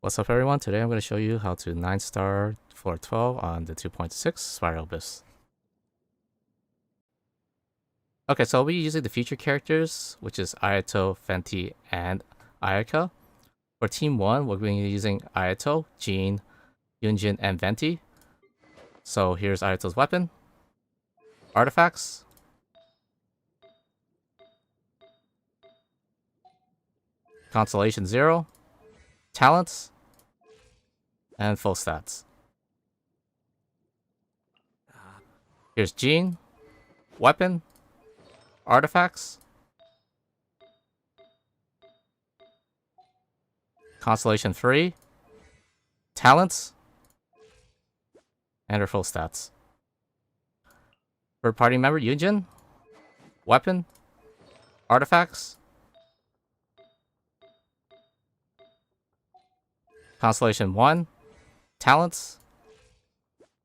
What's up everyone, today I'm going to show you how to 9-star floor 12 on the 2.6 Spiral Abyss. Okay, so I'll be using the featured characters, which is Ayato, Venti, and Ayaka. For team 1, we're going to be using Ayato, Jean, Yunjin, and Venti. So here's Ayato's weapon, artifacts, constellation 0, talents, and full stats. Here's Jean, weapon, artifacts, constellation 3, talents, and her full stats. For party member Yunjin, weapon, artifacts, constellation 1, talents,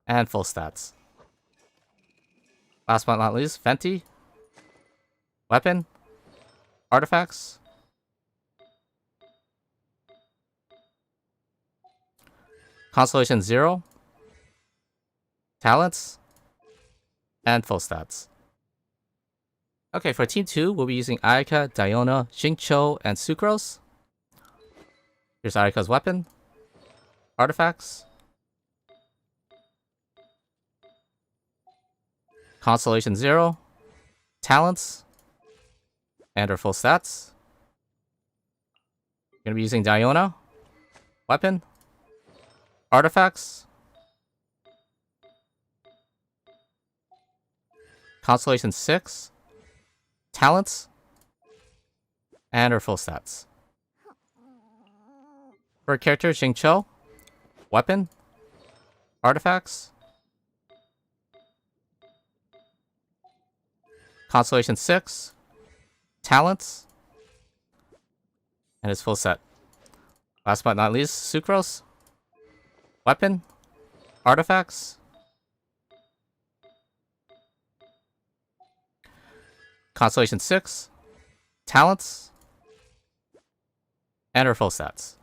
and full stats. Last but not least, Venti, weapon, artifacts, constellation 0, talents, and full stats. Okay, for team 2, we'll be using Ayaka, Diona, Xinqui, and Sucrose. Here's Ayaka's weapon, artifacts, constellation 0, talents, and her full stats. Gonna be using Diona, weapon, artifacts, constellation 6, talents, and her full stats. For character Xinqui, weapon, artifacts, constellation 6, talents, and his full set. Last but not least, Sucrose, weapon, artifacts, constellation 6, talents, and her full stats.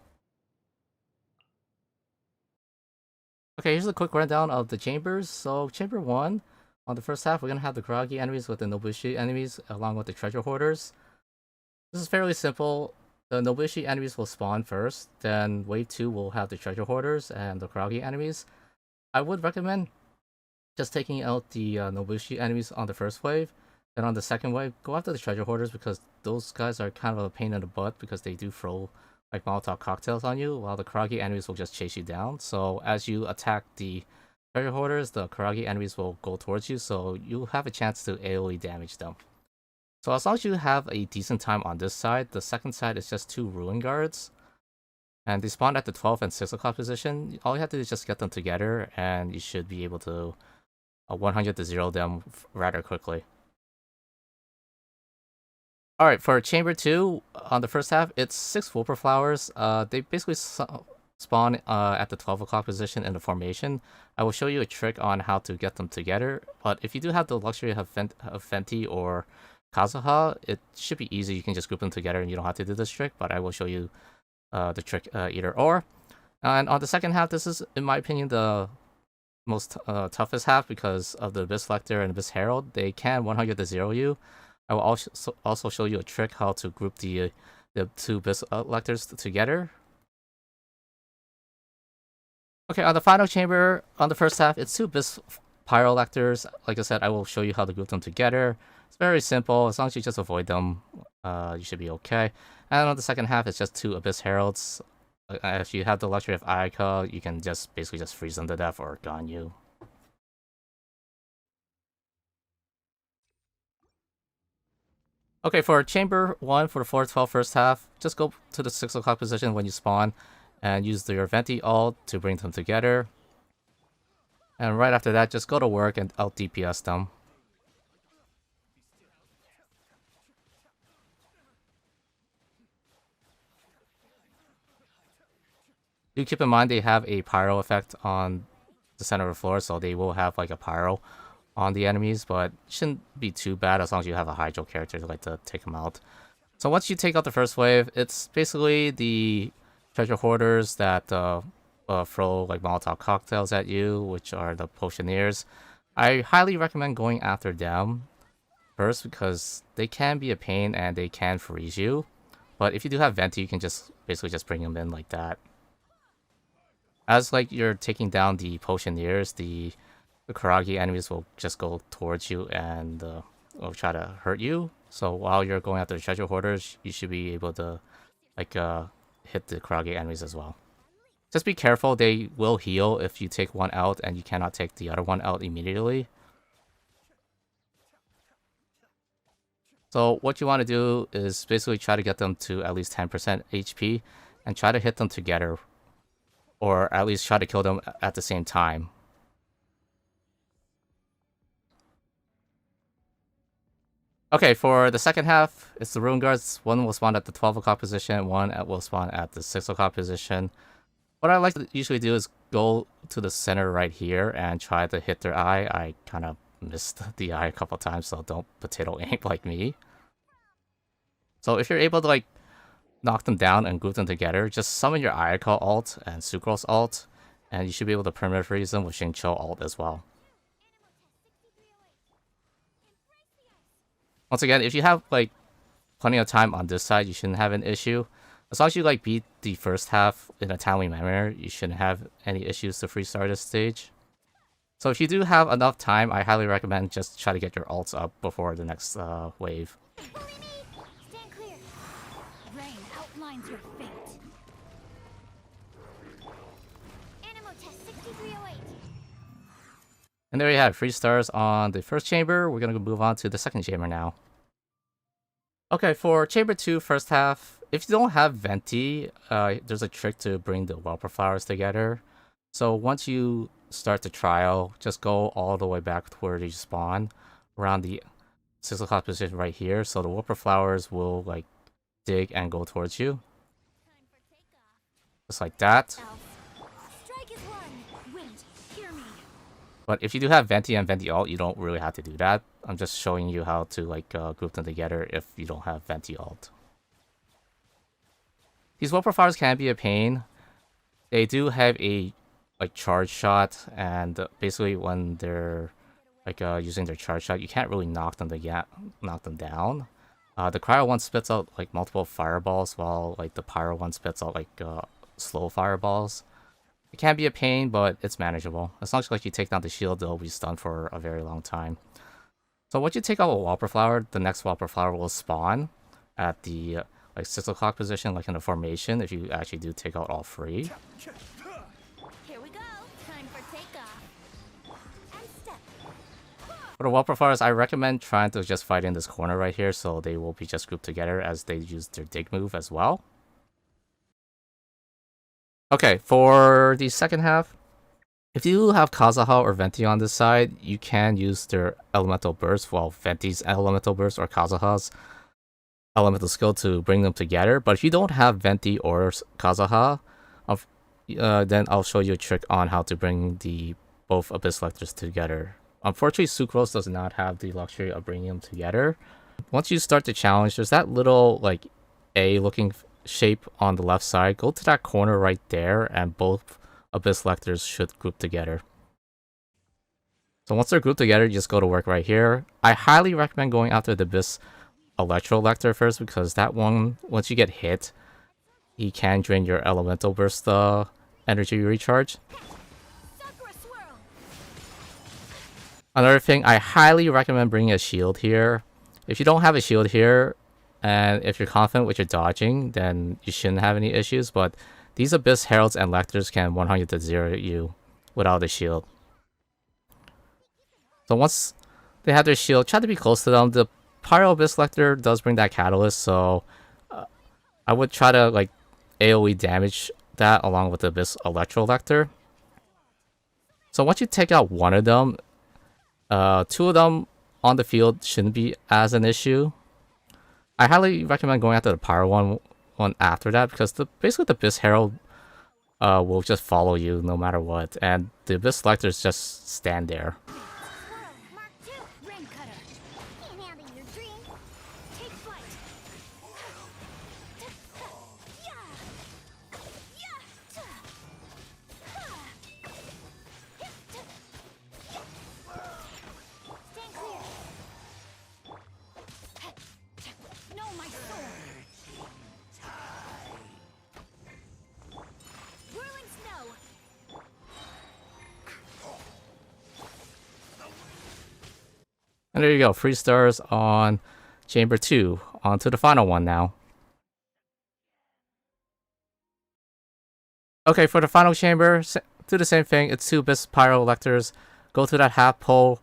Okay, here's a quick rundown of the chambers. So chamber 1, on the first half, we're going to have the Kuragi enemies with the Nobushi enemies along with the treasure hoarders. This is fairly simple. The Nobushi enemies will spawn first, then wave 2 will have the treasure hoarders and the Kuragi enemies. I would recommend just taking out the Nobushi enemies on the first wave. Then on the second wave, go after the treasure hoarders because those guys are kind of a pain in the butt because they do throw like Molotov cocktails on you, while the Kuragi enemies will just chase you down. So as you attack the treasure hoarders, the Kuragi enemies will go towards you, so you have a chance to AoE damage them. So as long as you have a decent time on this side, the second side is just 2 ruin guards. And they spawn at the 12 and 6 o'clock position. All you have to do is just get them together and you should be able to 100 to 0 them rather quickly. Alright, for chamber 2, on the first half, it's 6 Whooper Flowers. They basically spawn at the 12 o'clock position in the formation. I will show you a trick on how to get them together, but if you do have the luxury of Venti or Kazuha, it should be easy. You can just group them together and you don't have to do this trick, but I will show you the trick either or. And on the second half, this is, in my opinion, the most toughest half because of the Abyss Lector and Abyss Herald. They can 100 to 0 you. I will also show you a trick how to group the 2 Abyss Lectors together. Okay, on the final chamber, on the first half, it's 2 Abyss Pyro Lectors. Like I said, I will show you how to group them together. It's very simple. As long as you just avoid them, you should be okay. And on the second half, it's just 2 Abyss Heralds. If you have the luxury of Ayaka, you can just basically just freeze them to death or Ganyu. Okay, for chamber 1 for the 4-12 first half, just go to the 6 o'clock position when you spawn and use your Venti ult to bring them together. And right after that, just go to work and out DPS them. Do keep in mind they have a pyro effect on the center of the floor, so they will have like a pyro on the enemies, but shouldn't be too bad as long as you have a Hydro character to like to take them out. So once you take out the first wave, it's basically the treasure hoarders that throw like Molotov cocktails at you, which are the potioneers. I highly recommend going after them first because they can be a pain and they can freeze you. But if you do have Venti, you can just basically just bring them in like that. As like you're taking down the potioneers, the Karagi enemies will just go towards you and will try to hurt you. So while you're going after the treasure hoarders, you should be able to like hit the Karagi enemies as well. Just be careful, they will heal if you take one out and you cannot take the other one out immediately. So what you want to do is basically try to get them to at least 10% HP and try to hit them together. Or at least try to kill them at the same time. Okay, for the second half, it's the Rune Guards. One will spawn at the 12 o'clock position, one will spawn at the 6 o'clock position. What I like to usually do is go to the center right here and try to hit their eye. I kind of missed the eye a couple times, so don't potato aim like me. So if you're able to like knock them down and group them together, just summon your Ayaka ult and Sucrose ult, and you should be able to permanent freeze them with Xinqui ult as well. Once again, if you have like plenty of time on this side, you shouldn't have an issue. As long as you like beat the first half in a timely manner, you shouldn't have any issues to free start this stage. So if you do have enough time, I highly recommend just try to get your ults up before the next wave. Stand clear. Rain outlines your fate. Animal test 6308. And there you have 3 stars on the first chamber. We're gonna move on to the second chamber now. Okay, for chamber 2, first half, if you don't have Venti, there's a trick to bring the Whelper Flowers together. So once you start the trial, just go all the way back to where you spawn, around the 6 o'clock position right here. So the Whelper Flowers will like dig and go towards you. Just like that. But if you do have Venti and Venti ult, you don't really have to do that. I'm just showing you how to like group them together if you don't have Venti ult. These Whelper Flowers can be a pain. They do have a like charge shot, and basically when they're like using their charge shot, you can't really knock them down. The cryo one spits out like multiple fireballs, while like the pyro one spits out like slow fireballs. It can be a pain, but it's manageable. As long as like you take down the shield, they'll be stunned for a very long time. So once you take out a Whelper Flower, the next Whelper Flower will spawn at the like 6 o'clock position, like in a formation, if you actually do take out all 3. Here we go. Time for takeoff. And step. For the Whelper Flowers, I recommend trying to just fight in this corner right here, so they will be just grouped together as they use their dig move as well. Okay, for the second half, if you have Kazuha or Venti on this side, you can use their Elemental Burst, well, Venti's Elemental Burst or Kazuha's Elemental Skill to bring them together. But if you don't have Venti or Kazuha, then I'll show you a trick on how to bring the both Abyss Lectors together. Unfortunately, Sucrose does not have the luxury of bringing them together. Once you start the challenge, there's that little like A-looking shape on the left side. Go to that corner right there, and both Abyss Lectors should group together. So once they're grouped together, you just go to work right here. I highly recommend going after the Abyss Electro Lector first, because that one, once you get hit, he can drain your Elemental Burst energy recharge. Another thing, I highly recommend bringing a shield here. If you don't have a shield here, and if you're confident with your dodging, then you shouldn't have any issues. But these Abyss Heralds and Lectors can 100 to 0 you without a shield. So once they have their shield, try to be close to them. The Pyro Abyss Lector does bring that Catalyst, so I would try to like AoE damage that along with the Abyss Electro Lector. So once you take out one of them, 2 of them on the field shouldn't be as an issue. I highly recommend going after the Pyro one after that, because basically the Abyss Herald will just follow you no matter what, and the Abyss Lectors just stand there. And there you go, 3 stars on Chamber 2. On to the final one now. Okay, for the final chamber, do the same thing. It's 2 Abyss Pyro Electors. Go to that half pole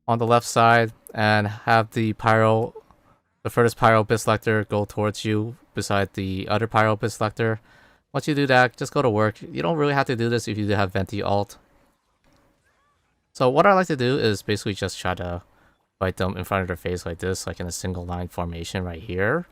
on the left side and have the furthest Pyro Abyss Lector go towards you beside the other Pyro Abyss Lector. Once you do that, just go to work. You don't really have to do this if you do have Venti ult. So what I like to do is basically just try to fight them in front of their face like this, like in a single line formation right here.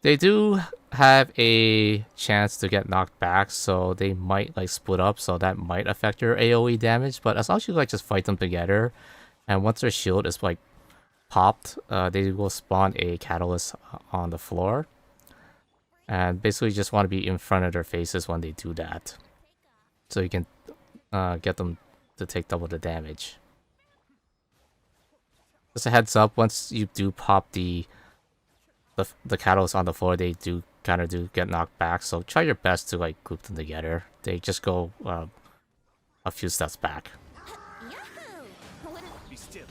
They do have a chance to get knocked back, so they might like split up, so that might affect your AoE damage. But as long as you like just fight them together, and once their shield is like popped, they will spawn a catalyst on the floor. And basically just want to be in front of their faces when they do that, so you can get them to take double the damage. Just a heads up, once you do pop the catalyst on the floor, they do kind of get knocked back, so try your best to like group them together. They just go a few steps back. Be still.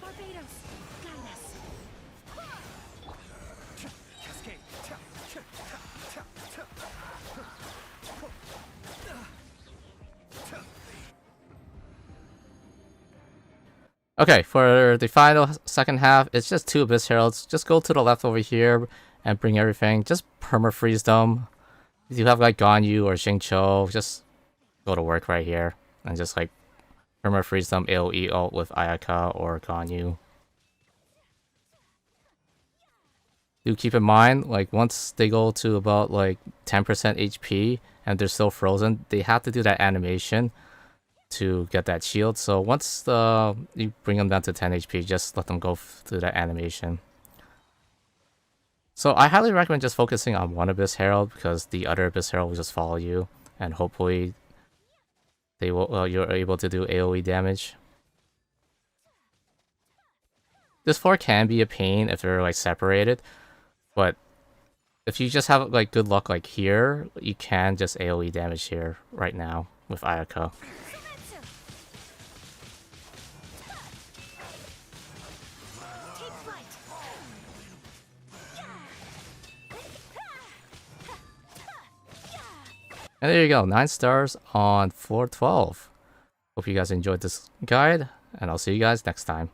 Barbados, guide us. Okay, for the final second half, it's just 2 Abyss Heralds. Just go to the left over here and bring everything. Just perma-freeze them. If you have like Ganyu or Xingqiu, just go to work right here. And just like perma-freeze them AoE ult with Ayaka or Ganyu. Do keep in mind, like once they go to about like 10% HP and they're still frozen, they have to do that animation to get that shield. So once you bring them down to 10 HP, just let them go through that animation. So I highly recommend just focusing on one Abyss Herald, because the other Abyss Herald will just follow you, and hopefully they will you're able to do AoE damage. This floor can be a pain if they're like separated, but if you just have like good luck like here, you can just AoE damage here right now with Ayaka. And there you go, 9 stars on floor 12. Hope you guys enjoyed this guide, and I'll see you guys next time.